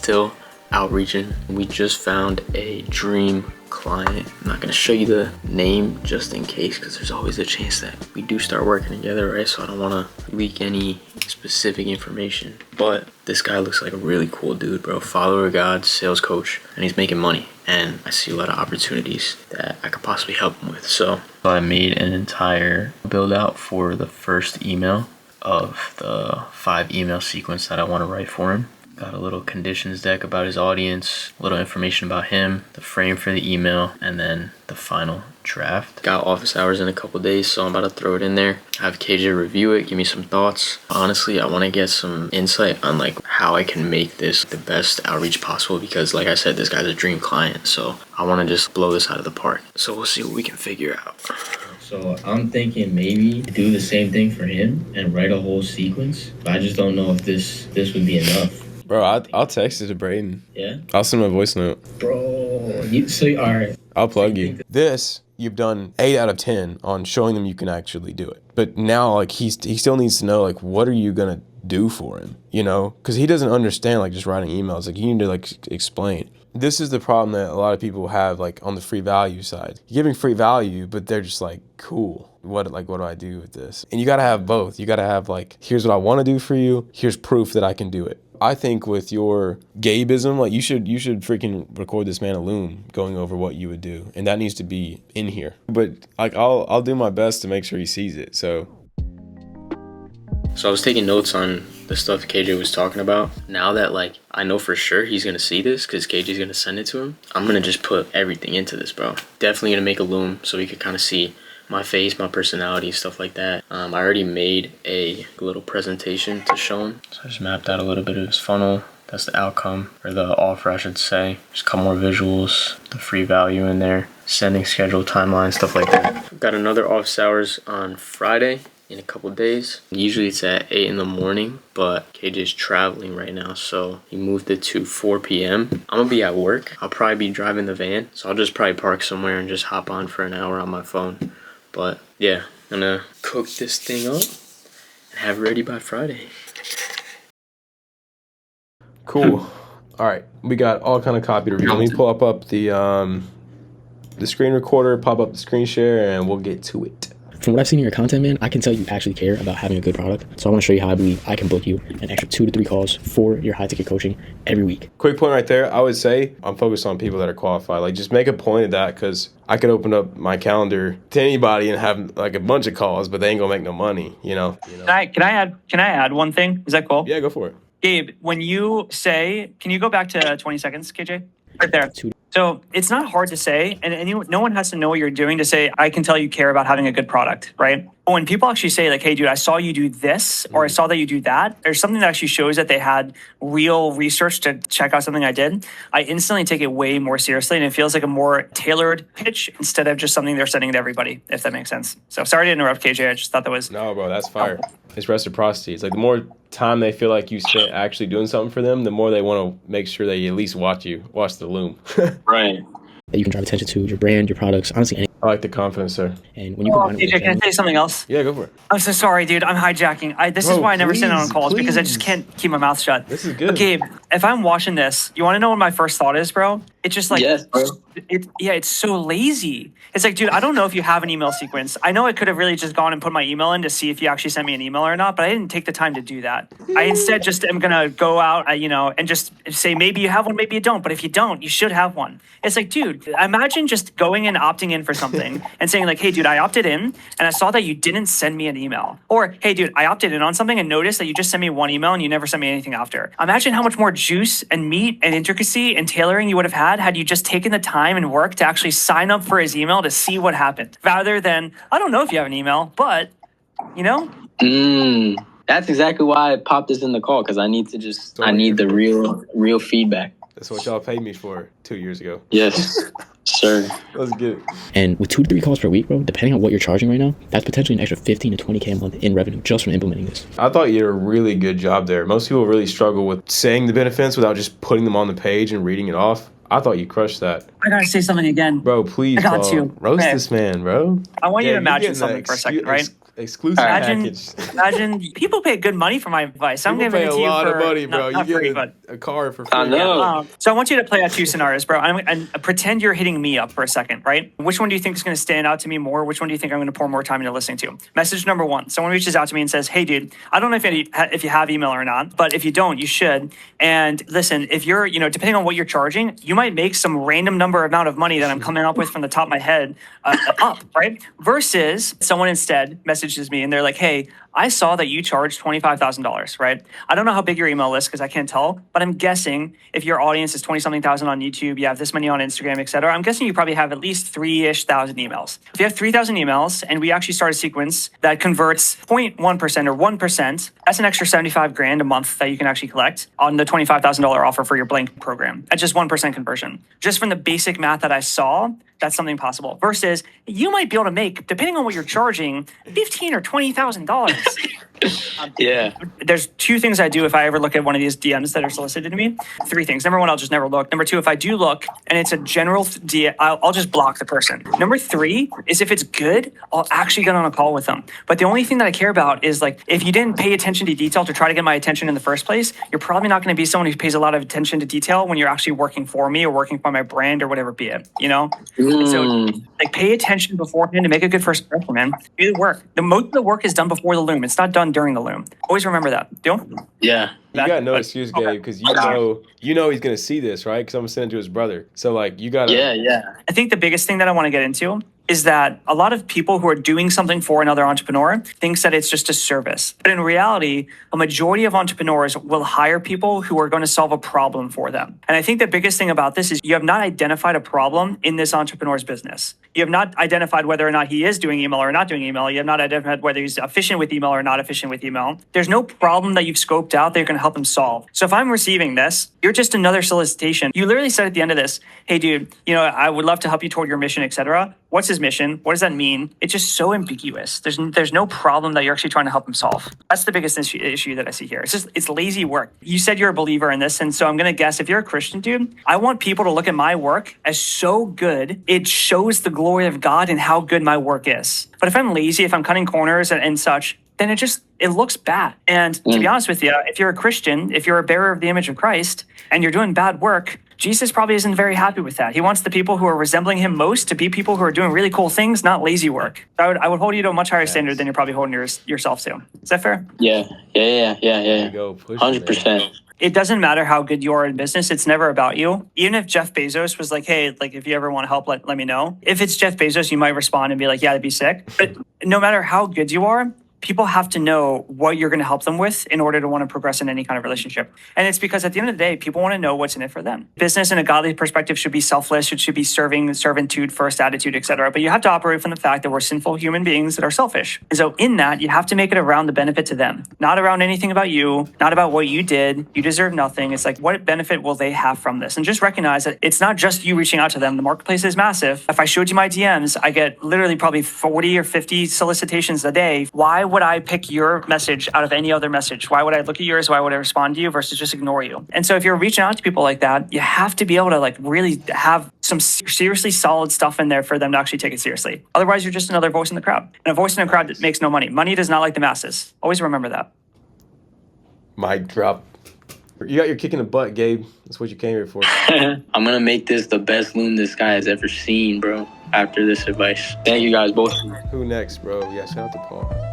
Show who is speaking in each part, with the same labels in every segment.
Speaker 1: still outreaching. We just found a dream client. I'm not gonna show you the name just in case, because there's always a chance that we do start working together, right? So I don't want to leak any specific information, but this guy looks like a really cool dude, bro. Follower of God, sales coach, and he's making money, and I see a lot of opportunities that I could possibly help him with. So I made an entire build out for the first email of the 5 email sequence that I want to write for him. Got a little conditions deck about his audience, a little information about him, the frame for the email, and then the final draft. Got office hours in a couple days, so I'm about to throw it in there. Have KJ review it, give me some thoughts. Honestly, I want to get some insight on like how I can make this the best outreach possible, because like I said, this guy's a dream client, so I want to just blow this out of the park. So we'll see what we can figure out.
Speaker 2: So I'm thinking maybe do the same thing for him and write a whole sequence. But I just don't know if this would be enough.
Speaker 3: Bro, I'll text it to Braden.
Speaker 2: Yeah?
Speaker 3: I'll send him a voice note.
Speaker 2: Bro, all right.
Speaker 3: I'll plug you. This, you've done 8 out of 10 on showing them you can actually do it. But now, like, he still needs to know, like, what are you going to do for him, you know? Because he doesn't understand, like, just writing emails. Like, you need to, like, explain. This is the problem that a lot of people have, like, on the free value side. You're giving free value, but they're just like, cool. What do I do with this? And you got to have both. You got to have, like, here's what I want to do for you. Here's proof that I can do it. I think with your Gabeism, like you should freaking record this man a loom going over what you would do, and that needs to be in here. But like I'll do my best to make sure he sees it. So
Speaker 1: I was taking notes on the stuff KJ was talking about. Now that like I know for sure he's gonna see this because KJ's gonna send it to him, I'm gonna just put everything into this, bro. Definitely gonna make a loom so he could kind of see my face, my personality, stuff like that. I already made a little presentation to show him. So I just mapped out a little bit of his funnel. That's the outcome, or the offer, I should say. Just a couple more visuals, the free value in there, sending schedule, timeline, stuff like that. We've got another office hours on Friday in a couple days. Usually it's at 8 in the morning, but KJ's traveling right now, so he moved it to 4 p.m. I'm gonna be at work. I'll probably be driving the van, so I'll just probably park somewhere and just hop on for an hour on my phone. But yeah, I'm gonna cook this thing up and have it ready by Friday.
Speaker 3: cool. All right, we got all kind of copy to read. Let me pull up the screen recorder, pop up the screen share, and we'll get to it.
Speaker 4: From what I've seen in your content, man, I can tell you actually care about having a good product. So I want to show you how I believe I can book you an extra 2 to 3 calls for your high ticket coaching every week.
Speaker 3: Quick point right there. I would say I'm focused on people that are qualified. Like, just make a point of that, because I could open up my calendar to anybody and have like a bunch of calls, but they ain't gonna make no money, you know?
Speaker 5: Can I add one thing? Is that cool?
Speaker 3: Yeah, go for it.
Speaker 5: Gabe, when you say, can you go back to 20 seconds, KJ? Right there. So it's not hard to say, and no one has to know what you're doing to say, I can tell you care about having a good product, right? But when people actually say like, hey, dude, I saw you do this, or I saw that you do that, there's something that actually shows that they had real research to check out something I did, I instantly take it way more seriously, and it feels like a more tailored pitch instead of just something they're sending to everybody, if that makes sense. So sorry to interrupt, KJ. I just thought that was...
Speaker 3: No, bro, that's fire. It's reciprocity. It's like the more time they feel like you spent actually doing something for them, the more they want to make sure they at least watch the loom.
Speaker 5: Right.
Speaker 4: That you can drive attention to your brand, your products, honestly, anything.
Speaker 3: I like the confidence, sir.
Speaker 4: And when you combine it
Speaker 5: KJ,
Speaker 4: with
Speaker 5: can I say something else?
Speaker 3: Yeah, go for it.
Speaker 5: I'm so sorry, dude. I'm hijacking. This is why I never sit on calls, because I just can't keep my mouth shut.
Speaker 3: This is good.
Speaker 5: Okay, if I'm watching this, you want to know what my first thought is, bro? It's just like,
Speaker 6: Yes, bro.
Speaker 5: It's so lazy. It's like, dude, I don't know if you have an email sequence. I know I could have really just gone and put my email in to see if you actually sent me an email or not, but I didn't take the time to do that. I instead just am going to go out, and just say, maybe you have one, maybe you don't. But if you don't, you should have one. It's like, dude, imagine just going and opting in for something and saying like, hey, dude, I opted in and I saw that you didn't send me an email. Or, hey, dude, I opted in on something and noticed that you just sent me one email and you never sent me anything after. Imagine how much more juice and meat and intricacy and tailoring you would have had you just taken the time and work to actually sign up for his email to see what happened. Rather than, I don't know if you have an email, but, you know?
Speaker 6: That's exactly why I popped this in the call, because I need the real feedback.
Speaker 3: That's what y'all paid me for 2 years ago.
Speaker 6: Yes, sir.
Speaker 3: Let's get it.
Speaker 4: And with 2 to 3 calls per week, bro, depending on what you're charging right now, that's potentially an extra 15 to 20K a month in revenue just from implementing this.
Speaker 3: I thought you did a really good job there. Most people really struggle with saying the benefits without just putting them on the page and reading it off. I thought you crushed that.
Speaker 5: I gotta say something again.
Speaker 3: Bro, please,
Speaker 5: I got
Speaker 3: Paul,
Speaker 5: you.
Speaker 3: roast
Speaker 5: Okay.
Speaker 3: this man, bro.
Speaker 5: I want you to
Speaker 3: you're
Speaker 5: imagine
Speaker 3: getting
Speaker 5: something
Speaker 3: the
Speaker 5: for a second, right?
Speaker 3: Exclusive
Speaker 5: Imagine,
Speaker 3: package.
Speaker 5: imagine people pay good money for my advice. I'm
Speaker 3: People
Speaker 5: giving
Speaker 3: pay
Speaker 5: it
Speaker 3: a
Speaker 5: to you
Speaker 3: lot
Speaker 5: for
Speaker 3: of money, bro.
Speaker 5: not
Speaker 3: You
Speaker 5: free,
Speaker 3: get
Speaker 5: but
Speaker 3: a car for free.
Speaker 6: I know.
Speaker 5: So I want you to play out two scenarios, bro, and pretend you're hitting me up for a second, right? Which one do you think is going to stand out to me more? Which one do you think I'm going to pour more time into listening to? Message number one: someone reaches out to me and says, "Hey, dude, I don't know if you have email or not, but if you don't, you should. And listen, if you're, depending on what you're charging, you might make some random number amount of money that I'm coming up with from the top of my head up, right? Versus someone instead messages me and they're like, hey, I saw that you charged $25,000, right? I don't know how big your email list because I can't tell, but I'm guessing if your audience is 20-something thousand on YouTube, you have this many on Instagram, et cetera, I'm guessing you probably have at least 3-ish thousand emails. If you have 3,000 emails and we actually start a sequence that converts 0.1% or 1%, that's an extra 75 grand a month that you can actually collect on the $25,000 offer for your blank program at just 1% conversion. Just from the basic math that I saw, that's something possible. Versus you might be able to make, depending on what you're charging, $15,000 or $20,000.
Speaker 6: Yeah.
Speaker 5: There's two things I do if I ever look at one of these DMs that are solicited to me. 3 things. Number 1, I'll just never look. Number 2, if I do look and it's a general DM, I'll just block the person. Number 3 is if it's good, I'll actually get on a call with them. But the only thing that I care about is like, if you didn't pay attention to detail to try to get my attention in the first place, you're probably not going to be someone who pays a lot of attention to detail when you're actually working for me or working for my brand or whatever be it, So like pay attention beforehand to make a good first impression, man. Do the work. The most of the work is done before the loom. It's not done during the loom. Always remember that. Deal?
Speaker 6: Yeah.
Speaker 3: You got no excuse, Gabe, because you know he's gonna see this, right? Because I'm gonna send it to his brother. So like, you gotta.
Speaker 6: Yeah.
Speaker 5: I think the biggest thing that I want to get into is that a lot of people who are doing something for another entrepreneur thinks that it's just a service. But in reality, a majority of entrepreneurs will hire people who are going to solve a problem for them. And I think the biggest thing about this is you have not identified a problem in this entrepreneur's business. You have not identified whether or not he is doing email or not doing email. You have not identified whether he's efficient with email or not efficient with email. There's no problem that you've scoped out that you're going to help him solve. So if I'm receiving this, you're just another solicitation. You literally said at the end of this, hey, dude, I would love to help you toward your mission, etc. What's his mission? What does that mean? It's just so ambiguous. There's no problem that you're actually trying to help him solve. That's the biggest issue that I see here. It's lazy work. You said you're a believer in this, and so I'm gonna guess if you're a Christian, dude, I want people to look at my work as so good. It shows the glory of God and how good my work is. But if I'm lazy, if I'm cutting corners and such, then it looks bad. And to be honest with you, if you're a Christian, if you're a bearer of the image of Christ, and you're doing bad work, Jesus probably isn't very happy with that. He wants the people who are resembling him most to be people who are doing really cool things, not lazy work. I would hold you to a much higher standard than you're probably holding yourself to. Is that fair?
Speaker 6: Yeah.
Speaker 3: There you go. Push it,
Speaker 6: 100%.
Speaker 5: It doesn't matter how good you are in business. It's never about you. Even if Jeff Bezos was like, hey, like if you ever want to help, let me know. If it's Jeff Bezos, you might respond and be like, yeah, that'd be sick. But no matter how good you are, people have to know what you're going to help them with in order to want to progress in any kind of relationship. And it's because at the end of the day, people want to know what's in it for them. Business in a godly perspective should be selfless. It should be servitude, first attitude, etc. But you have to operate from the fact that we're sinful human beings that are selfish. And so in that, you have to make it around the benefit to them, not around anything about you, not about what you did. You deserve nothing. It's like, what benefit will they have from this? And just recognize that it's not just you reaching out to them. The marketplace is massive. If I showed you my DMs, I get literally probably 40 or 50 solicitations a day. Why would I pick your message out of any other message? Why would I look at yours? Why would I respond to you versus just ignore you? And so if you're reaching out to people like that, you have to be able to like really have some seriously solid stuff in there for them to actually take it seriously. Otherwise, you're just another voice in the crowd. And a voice in a crowd that makes no money. Money does not like the masses. Always remember that.
Speaker 3: Mic drop. You got your kick in the butt, Gabe. That's what you came here for.
Speaker 6: I'm going to make this the best loom this guy has ever seen, bro, after this advice. Thank you guys both.
Speaker 3: Who next, bro? Yeah, shout out to Paul.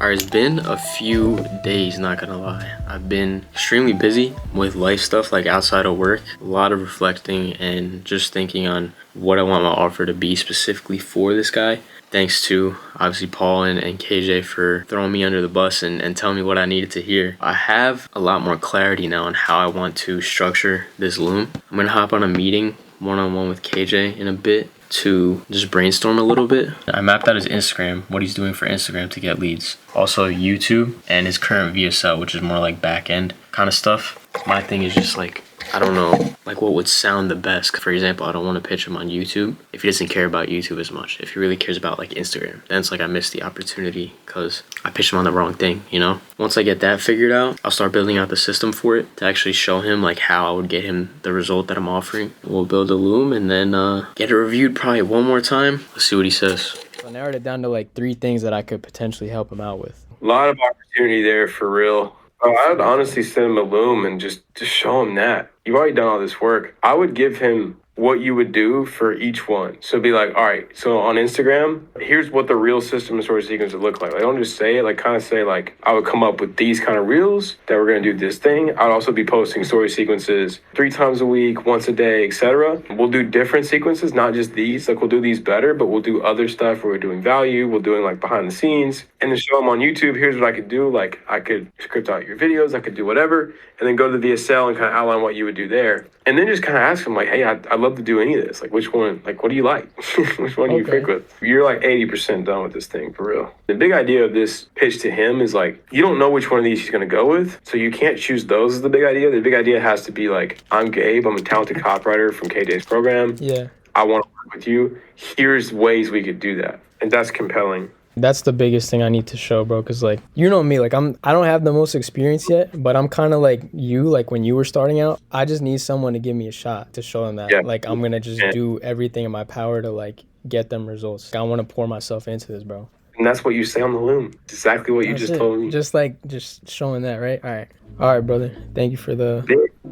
Speaker 1: Alright, it's been a few days, not gonna lie. I've been extremely busy with life stuff, like outside of work. A lot of reflecting and just thinking on what I want my offer to be specifically for this guy. Thanks to, obviously, Paul and KJ for throwing me under the bus and telling me what I needed to hear. I have a lot more clarity now on how I want to structure this loom. I'm gonna hop on a meeting one-on-one with KJ in a bit to just brainstorm a little bit. I mapped out his Instagram, what he's doing for Instagram to get leads. Also YouTube and his current VSL, which is more like back end kind of stuff. My thing is just like I don't know like what would sound the best. For example, I don't want to pitch him on YouTube if he doesn't care about YouTube as much. If he really cares about like Instagram, then it's like I missed the opportunity because I pitched him on the wrong thing, you know? Once I get that figured out, I'll start building out the system for it to actually show him like how I would get him the result that I'm offering. We'll build a loom and then get it reviewed probably one more time. Let's see what he says.
Speaker 4: I narrowed it down to like 3 things that I could potentially help him out with.
Speaker 3: A lot of opportunity there for real. I would honestly send him a loom and just show him that. You've already done all this work. I would give him what you would do for each one. So be like, all right, so on Instagram, here's what the real system and story sequence would look like. I don't just say it, like kind of say like, I would come up with these kind of reels that we're gonna do this thing. I'd also be posting story sequences 3 times a week, once a day, etc. We'll do different sequences, not just these. Like we'll do these better, but we'll do other stuff where we're doing value, we're doing like behind the scenes, and then show them on YouTube, here's what I could do. Like I could script out your videos, I could do whatever, and then go to the VSL and kind of outline what you would do there. And then just kind of ask them like, hey, I'd love to do any of this. Like, which one, like, what do you like? Which one do you pick with? You're like 80% done with this thing, for real. The big idea of this pitch to him is like, you don't know which one of these he's going to go with. So you can't choose those as the big idea. The big idea has to be like, I'm Gabe. I'm a talented copywriter from KJ's program.
Speaker 4: Yeah.
Speaker 3: I want to work with you. Here's ways we could do that. And that's compelling.
Speaker 4: That's the biggest thing I need to show, bro. Cause like, you know me, like I don't have the most experience yet, but I'm kind of like you, like when you were starting out, I just need someone to give me a shot to show them that like, I'm going to just do everything in my power to like get them results. I want to pour myself into this, bro.
Speaker 3: And that's what you say on the loom. It's exactly what you just told me.
Speaker 4: Just showing that, right? All right, brother. Thank you for the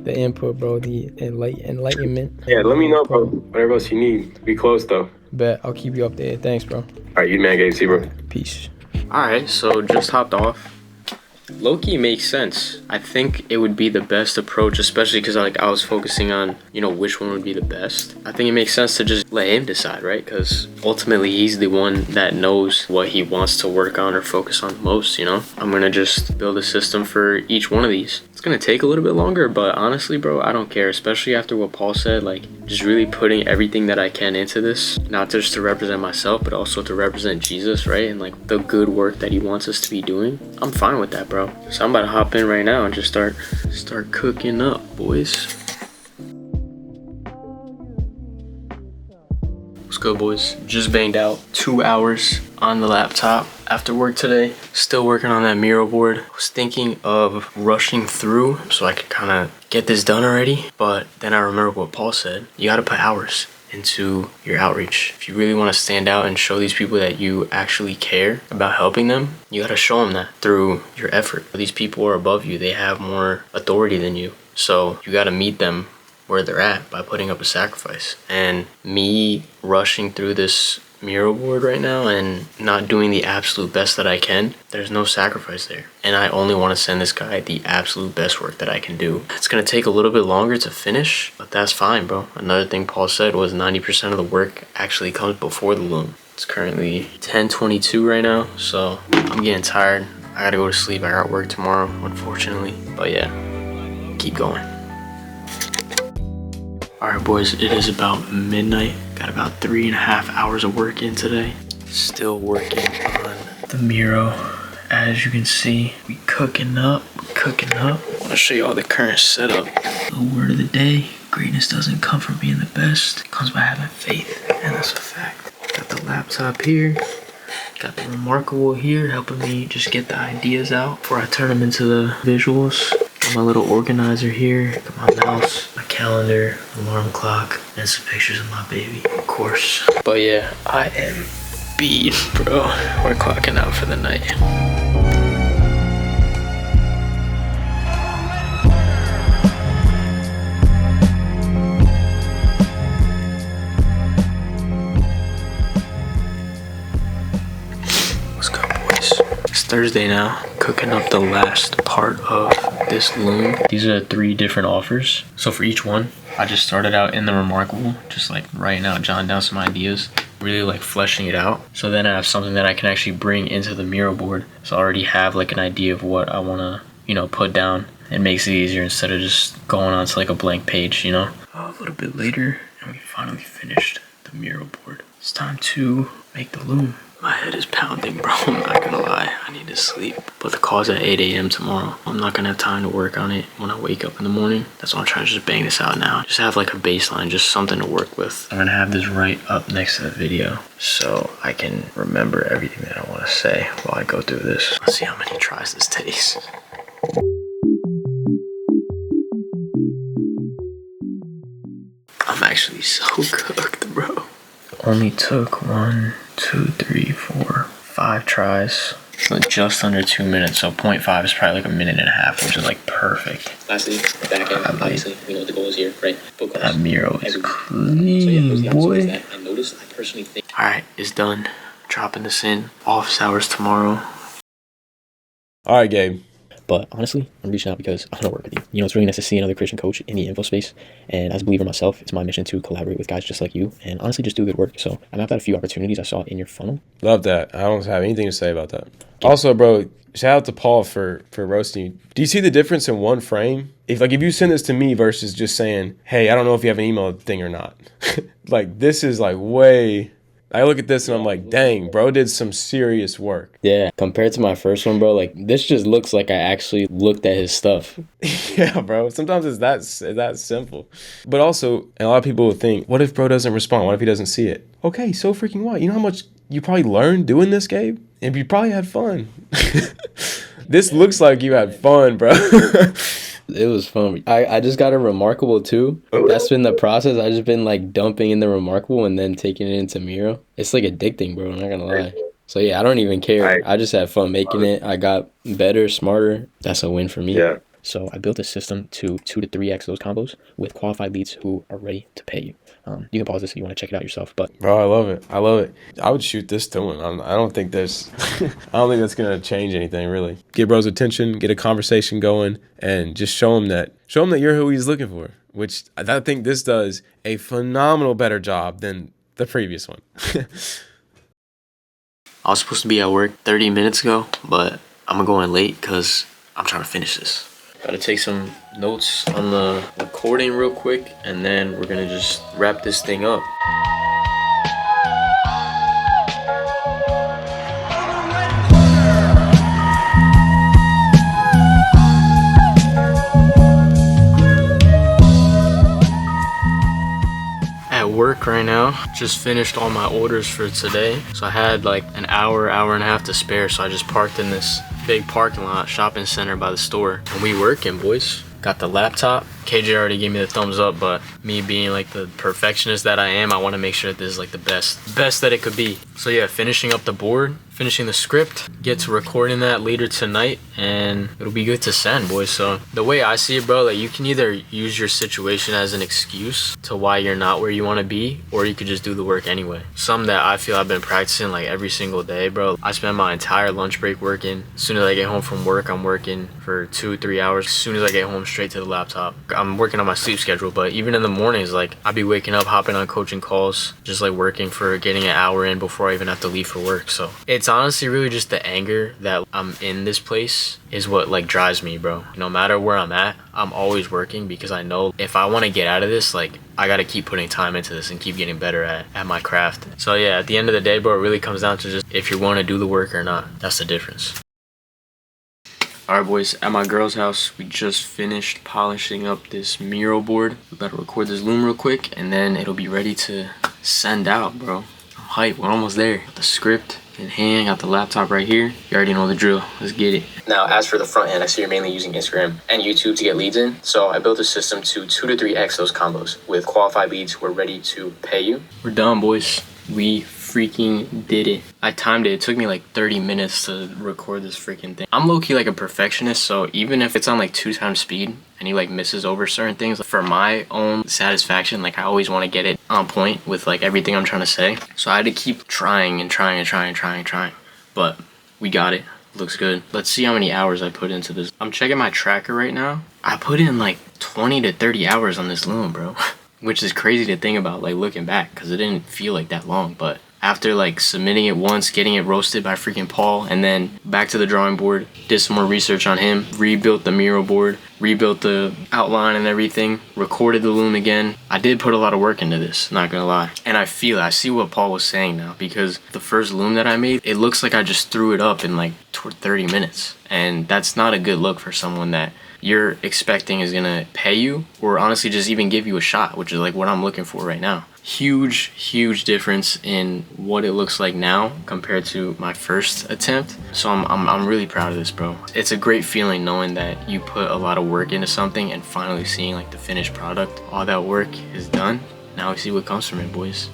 Speaker 4: input, bro. The enlightenment.
Speaker 3: Yeah, let me know, bro. Whatever else you need. Be close, though.
Speaker 4: Bet. I'll keep you updated. Thanks, bro.
Speaker 3: All right, you man, Gabe. See you, bro.
Speaker 4: Peace.
Speaker 1: Alright, so just hopped off. Low-key makes sense. I think it would be the best approach, especially because like I was focusing on, you know, which one would be the best. I think it makes sense to just let him decide, right? Because ultimately he's the one that knows what he wants to work on or focus on most, you know? I'm gonna just build a system for each one of these. It's gonna take a little bit longer, but honestly, bro, I don't care, especially after what Paul said, like just really putting everything that I can into this, not just to represent myself, but also to represent Jesus, right? And like the good work that he wants us to be doing. I'm fine with that, bro. So I'm about to hop in right now and just start cooking up, boys. What's good, boys? Just banged out 2 hours on the laptop after work today. Still working on that Miro board. Was thinking of rushing through so I could kind of get this done already, but then I remember what Paul said. You got to put hours into your outreach. If you really want to stand out and show these people that you actually care about helping them, you got to show them that through your effort. These people are above you. They have more authority than you. So you got to meet them where they're at by putting up a sacrifice. And me rushing through this Miro board right now and not doing the absolute best that I can, there's no sacrifice there. And I only want to send this guy the absolute best work that I can do. It's going to take a little bit longer to finish, but that's fine, bro. Another thing Paul said was 90% of the work actually comes before the loom. It's currently 10:22 right now, so I'm getting tired. I gotta go to sleep. I got work tomorrow, unfortunately. But yeah, keep going. Alright, boys, it is about midnight. Got about 3.5 hours of work in today. Still working on the Miro. As you can see, we cooking up. I want to show you all the current setup. The word of the day: greatness doesn't come from being the best. It comes by having faith, and that's a fact. Got the laptop here. Got the Remarkable here, helping me just get the ideas out before I turn them into the visuals. Got my little organizer here. Got my mouse, my calendar, alarm clock, and some pictures of my baby, of course. But yeah, I am beat, bro. We're clocking out for the night. Thursday now, cooking up the last part of this loom. These are 3 different offers. So for each one, I just started out in the Remarkable, just like writing out, jotting down some ideas, really like fleshing it out. So then I have something that I can actually bring into the Miro board. So I already have like an idea of what I want to, you know, put down. It makes it easier instead of just going on to like a blank page, you know. A little bit later, and we finally finished the Miro board. It's time to make the loom. My head is pounding, bro. I'm not gonna lie. I need to sleep. But the call's at 8 a.m. tomorrow. I'm not gonna have time to work on it when I wake up in the morning. That's why I'm trying to just bang this out now. Just have like a baseline, just something to work with. I'm gonna have this right up next to the video so I can remember everything that I want to say while I go through this. Let's see how many tries this takes. I'm actually so cooked, bro. Only took 1, 2, 3, 4, 5 tries. So just under 2 minutes. So 0.5 is probably like a minute and a half, which is like perfect.
Speaker 6: Lastly, back end, obviously, we know what the goal is here, right?
Speaker 1: That Miro is clean, boy.
Speaker 6: I noticed, I personally think.
Speaker 1: Alright, it's done. Dropping this in. Office hours tomorrow.
Speaker 3: All right, Gabe.
Speaker 7: But honestly, I'm reaching out because I want to work with you. You know, it's really nice to see another Christian coach in the info space. And as a believer myself, it's my mission to collaborate with guys just like you and honestly just do good work. So I mapped out a few opportunities I saw in your funnel.
Speaker 3: Love that. I don't have anything to say about that. Also, bro, shout out to Paul for roasting you. Do you see the difference in one frame? If you send this to me versus just saying, hey, I don't know if you have an email thing or not. Like, this is like way... I look at this and I'm like, dang, bro did some serious work.
Speaker 7: Yeah, compared to my first one, bro, like this just looks like I actually looked at his stuff.
Speaker 3: Yeah, bro. Sometimes it's that simple. But also, and a lot of people will think, what if bro doesn't respond? What if he doesn't see it? Okay, so freaking what? You know how much you probably learned doing this, Gabe? And you probably had fun. This looks like you had fun, bro.
Speaker 7: It was fun. I just got a Remarkable too. That's been the process. I just been like dumping in the Remarkable and then taking it into Miro. It's like addicting, bro. I'm not gonna lie. So yeah, I don't even care. I just had fun making it. I got better, smarter. That's a win for me.
Speaker 3: Yeah.
Speaker 7: So I built a system to 2 to 3x those combos with qualified leads who are ready to pay you. You can pause this if you want to check it out yourself. But
Speaker 3: bro, I love it. I love it. I would shoot this to him. I don't think there's. I don't think that's gonna change anything really. Get bro's attention, get a conversation going, and just show him that you're who he's looking for. Which I think this does a phenomenal better job than the previous one.
Speaker 1: I was supposed to be at work 30 minutes ago, but I'm gonna go in late because I'm trying to finish this. Gotta take some notes on the recording real quick, and then we're gonna just wrap this thing up. At work right now, just finished all my orders for today. So I had like an hour and a half to spare, so I just parked in this big parking lot shopping center by the store, and we working, boys. Got the laptop. KJ already gave me the thumbs up, but me being like the perfectionist that I am, I want to make sure that this is like the best that it could be. So yeah, finishing up the board, finishing the script, get to recording that later tonight, and it'll be good to send, boys. So the way I see it, bro, like you can either use your situation as an excuse to why you're not where you want to be, or you could just do the work anyway. Something that I feel I've been practicing like every single day, bro. I spend my entire lunch break working. As soon as I get home from work, I'm working for 2-3 hours. As soon as I get home, straight to the laptop. I'm working on my sleep schedule, but even in the mornings, like I'd be waking up, hopping on coaching calls, just like working for getting an hour in before I even have to leave for work. So it's honestly really just the anger that I'm in this place is what like drives me, bro. No matter where I'm at, I'm always working because I know if I want to get out of this, like I got to keep putting time into this and keep getting better at my craft. So yeah, at the end of the day, bro, it really comes down to just if you're willing to do the work or not. That's the difference. Alright boys, at my girl's house, we just finished polishing up this Miro board. We better record this loom real quick, and then it'll be ready to send out, bro. I'm hyped, we're almost there. Got the script in hand, got the laptop right here. You already know the drill, let's get it. Now, as for the front end, I see you're mainly using Instagram and YouTube to get leads in. So I built a system to 2 to 3x those combos with qualified leads who are ready to pay you. We're done, boys. We freaking did it. I timed it. It took me like 30 minutes to record this freaking thing. I'm low-key like a perfectionist, so even if it's on like 2 times speed and he like misses over certain things, for my own satisfaction, like I always want to get it on point with like everything I'm trying to say. So I had to keep trying and trying. But we got it. Looks good. Let's see how many hours I put into this. I'm checking my tracker right now. I put in like 20 to 30 hours on this loom, bro. Which is crazy to think about, like looking back, because it didn't feel like that long, but After like submitting it once, getting it roasted by freaking Paul, and then back to the drawing board, did some more research on him, rebuilt the Miro board, rebuilt the outline and everything, recorded the loom again. I did put a lot of work into this, not gonna lie. And I see what Paul was saying now, because the first loom that I made, it looks like I just threw it up in like 30 minutes. And that's not a good look for someone that you're expecting is gonna pay you, or honestly just even give you a shot, which is like what I'm looking for right now. Huge difference in what it looks like now compared to my first attempt. So I'm really proud of this, bro. It's a great feeling knowing that you put a lot of work into something and finally seeing like the finished product. All that work is done. Now we see what comes from it, boys.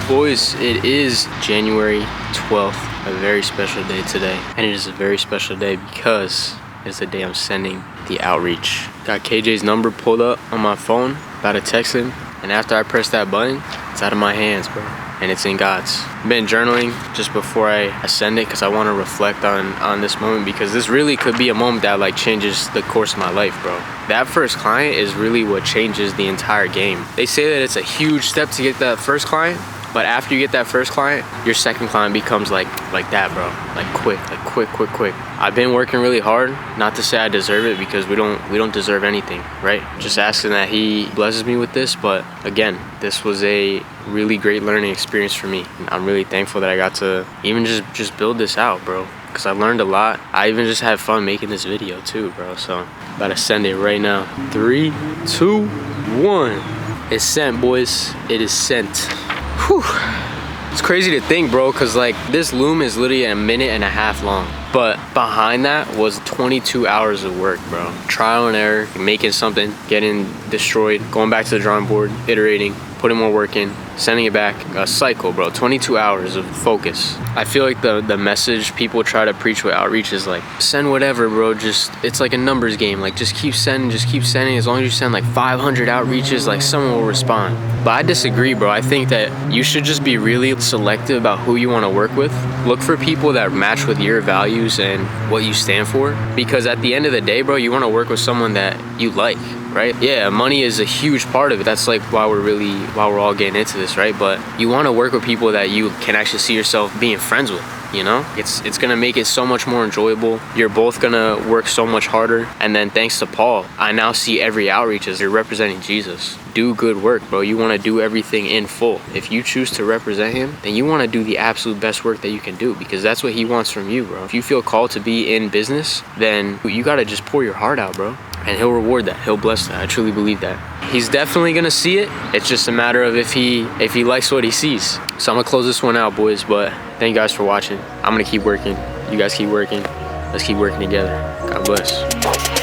Speaker 1: Boys, it is January 12th, a very special day today. And it is a very special day because it's the day I'm sending the outreach. Got KJ's number pulled up on my phone, about to text him. And after I press that button, it's out of my hands, bro. And it's in God's. I've been journaling just before I send it because I want to reflect on this moment, because this really could be a moment that like changes the course of my life, bro. That first client is really what changes the entire game. They say that it's a huge step to get that first client, but after you get that first client, your second client becomes like that, bro. Like quick. I've been working really hard, not to say I deserve it, because we don't deserve anything, right? Just asking that he blesses me with this. But again, this was a really great learning experience for me. I'm really thankful that I got to even just build this out, bro, because I learned a lot. I even just had fun making this video too, bro. So about to send it right now. 3, 2, 1. It's sent, boys. It is sent. Whew. It's crazy to think, bro, because like this loom is literally a minute and a half long, but behind that was 22 hours of work, bro. Trial and error, making something, getting destroyed, going back to the drawing board, iterating, putting more work in, sending it back. A cycle, bro. 22 hours of focus. I feel like the message people try to preach with outreach is like, send whatever, bro. Just, it's like a numbers game. Like, just keep sending. As long as you send like 500 outreaches, like someone will respond. But I disagree, bro. I think that you should just be really selective about who you want to work with. Look for people that match with your values and what you stand for. Because at the end of the day, bro, you want to work with someone that you like, right? Yeah, money is a huge part of it. That's like why we're all getting into this, right? But you want to work with people that you can actually see yourself being friends with. You know, it's gonna make it so much more enjoyable. You're both gonna work so much harder. And then thanks to Paul, I now see every outreach as you're representing Jesus. Do good work, bro. You want to do everything in full. If you choose to represent him, then you want to do the absolute best work that you can do, because that's what he wants from you, bro. If you feel called to be in business, then you gotta just pour your heart out, bro. And he'll reward that. He'll bless that. I truly believe that. He's definitely gonna see it. It's just a matter of if he likes what he sees. So I'm gonna close this one out, boys. But thank you guys for watching. I'm gonna keep working. You guys keep working. Let's keep working together. God bless.